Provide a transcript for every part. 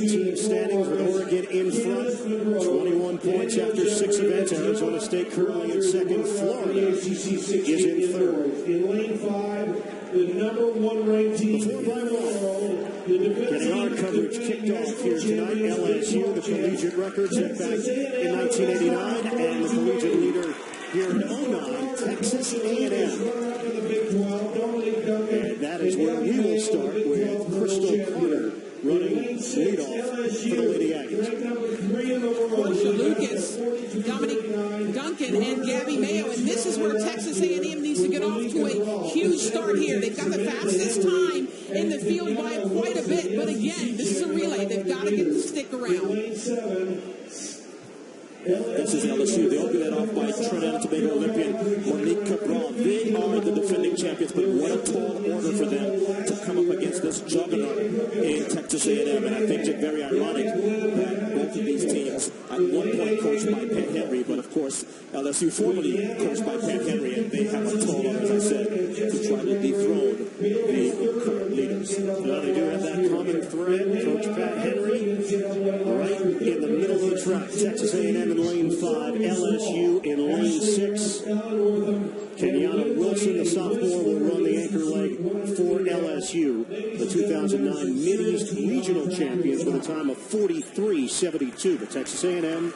team standings with Oregon in front. 21 points after 6 events. Arizona State currently in second. Florida is in third. In lane 5, the #1 ranked team. Getting our coverage kicked off here tonight. LSU, the collegiate record set back in 1989, and the collegiate leader here in 09, Texas A&M. And that is where we will start with Khrystal running leadoff for the Lady Aggies. Porsha, Lucas, Dominique, Duncan, and Gabby Mayo. And this is where Texas A&M needs to get off to a huge start here. They've got the fastest time in the field by quite a bit. But again, this is a relay. They've got to get the stick around. This is LSU. They'll be led off by Trinidad and Tobago Olympian Monique Cabral. They are the defending champions, but what a tall order for them to come up against this juggernaut in Texas A&M. And I think it's very ironic that both of these teams at one point coached by Pat Henry, but of course LSU formerly coached by Pat Henry, and they have a tall order, as I said, to try to dethrone the current leaders. Well, they do have that common thread. Coach Pat Henry right in the middle of the track. Texas A&M in lane 5, LSU in lane 6. Kenyatta Wilson, the sophomore, will run the anchor leg for LSU, the 2009 Mid-East Regional Champions with a time of 43.72. But Texas A&M,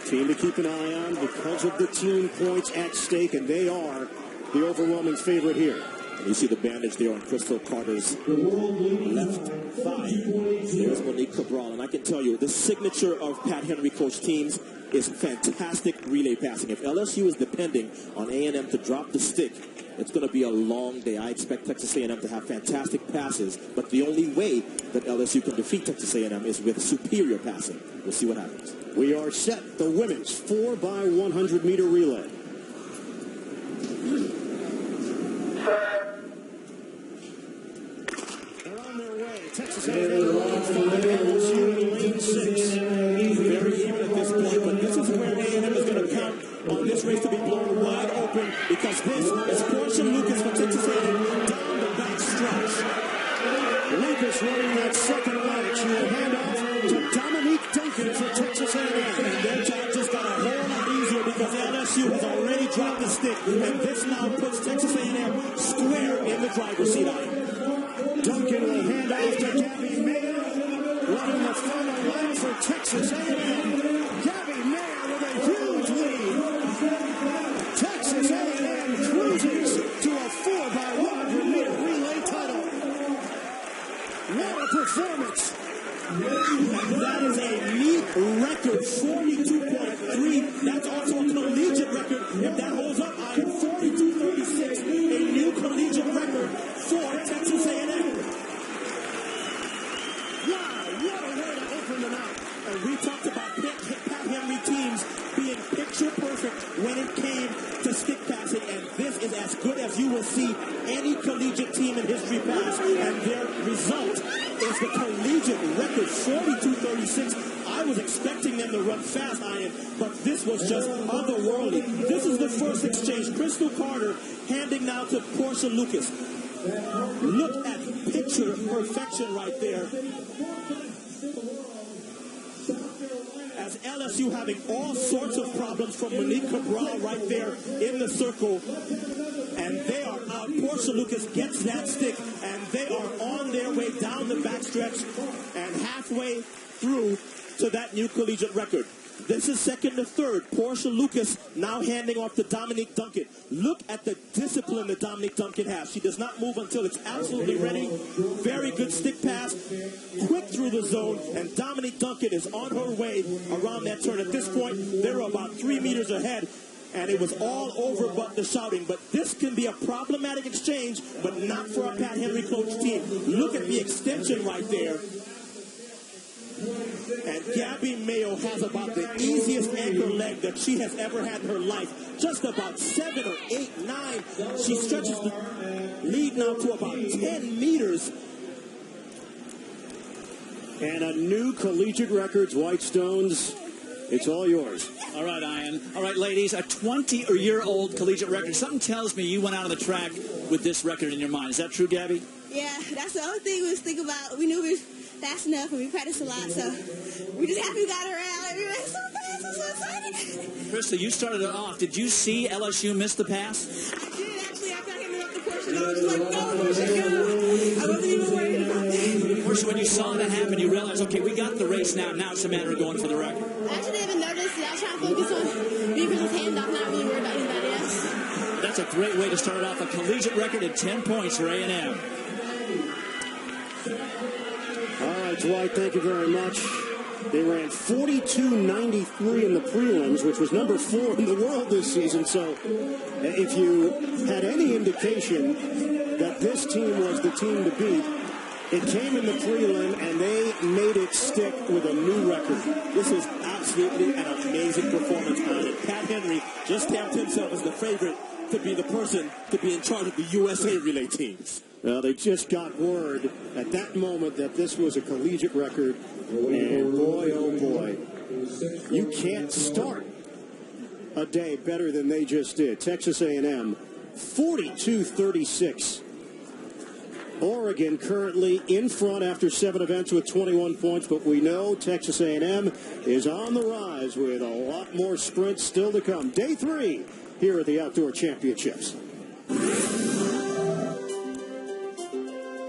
team to keep an eye on because of the team points at stake, and they are the overwhelming favorite here. You see the bandage there on Khrystal Carter's left thigh. There's Monique Cabral, and I can tell you, the signature of Pat Henry coach teams is fantastic relay passing. If LSU is depending on A&M to drop the stick, it's going to be a long day. I expect Texas A&M to have fantastic passes, but the only way that LSU can defeat Texas A&M is with superior passing. We'll see what happens. We are set. The women's 4x100 meter relay. Texas A&M on 5, LSU in lane 6. Very even at this point, but this is where A&M is going to count on this race to be blown wide open, because this is Porsha Lucas for Texas A&M down the back stretch. Lucas running that second leg. She will hand off to Dominique Duncan for Texas A&M. And their job just got a whole lot easier because LSU has already dropped the stick, and this now puts Texas A&M square in the driver's seat. Duncan will hand off to Gabby Mayo, running the final leg for Texas A&M. Gabby Mayo with a huge lead. Texas A&M cruises to a 4x100 meter relay title. What a performance! And that is a meet record, 42.3. That's also a collegiate record. If that holds up, I am 42.36, a new collegiate record for Texas A&M. And we talked about Pat Henry teams being picture perfect when it came to stick passing, and this is as good as you will see any collegiate team in history pass, and their result is the collegiate record, 42.36. I was expecting them to run fast, Ian, but this was just otherworldly. This is the first exchange. Khrystal Carter handing now to Porsha Lucas. Look at picture perfection right there. As LSU having all sorts of problems from Monique Cabral right there in the circle, and they are out. Porsha Lucas gets that stick, and they are on their way down the backstretch and halfway through to that new collegiate record. This is second to third. Porsha Lucas now handing off to Dominique Duncan. Look at the discipline that Dominique Duncan has. She does not move until it's absolutely ready. Very good stick pass. Quick through the zone. And Dominique Duncan is on her way around that turn. At this point, they're about 3 meters ahead. And it was all over but the shouting. But this can be a problematic exchange, but not for a Pat Henry coach team. Look at the extension right there. And Gabby Mayo has about the easiest anchor leg that she has ever had in her life. Just about 7 or 8, 9. She stretches the lead now to about 10 meters. And a new collegiate records, White Stones. It's all yours. All right, Ian. All right, ladies, a 20-year-old collegiate record. Something tells me you went out on the track with this record in your mind. Is that true, Gabby? Yeah, that's the only thing we was thinking about. We knew we was fast enough, and we practiced a lot, so we're just happy we got her out. We ran so fast, I'm so excited. Khrystal, you started it off. Did you see LSU miss the pass? I did, actually. After I hit her up the Porsha, and I was like, go, Porsha, go. I wasn't even worried about that. Porsha, when you saw that happen, you realized, okay, we got the race now. Now it's a matter of going for the record. I actually didn't even notice it. I was trying to focus on me for this handoff, not really worried about anybody else. That's a great way to start off a collegiate record at 10 points for A&M. All right, Dwight, thank you very much. They ran 42.93 in the prelims, which was number 4 in the world this season. So if you had any indication that this team was the team to beat, it came in the prelim, and they made it stick with a new record. This is absolutely an amazing performance out of it. Pat Henry just stamped himself as the favorite to be the person to be in charge of the USA relay teams. Well, they just got word at that moment that this was a collegiate record, and boy, oh boy, you can't start a day better than they just did. Texas A&M, 42-36. Oregon currently in front after 7 events with 21 points, but we know Texas A&M is on the rise with a lot more sprints still to come. Day 3 here at the Outdoor Championships.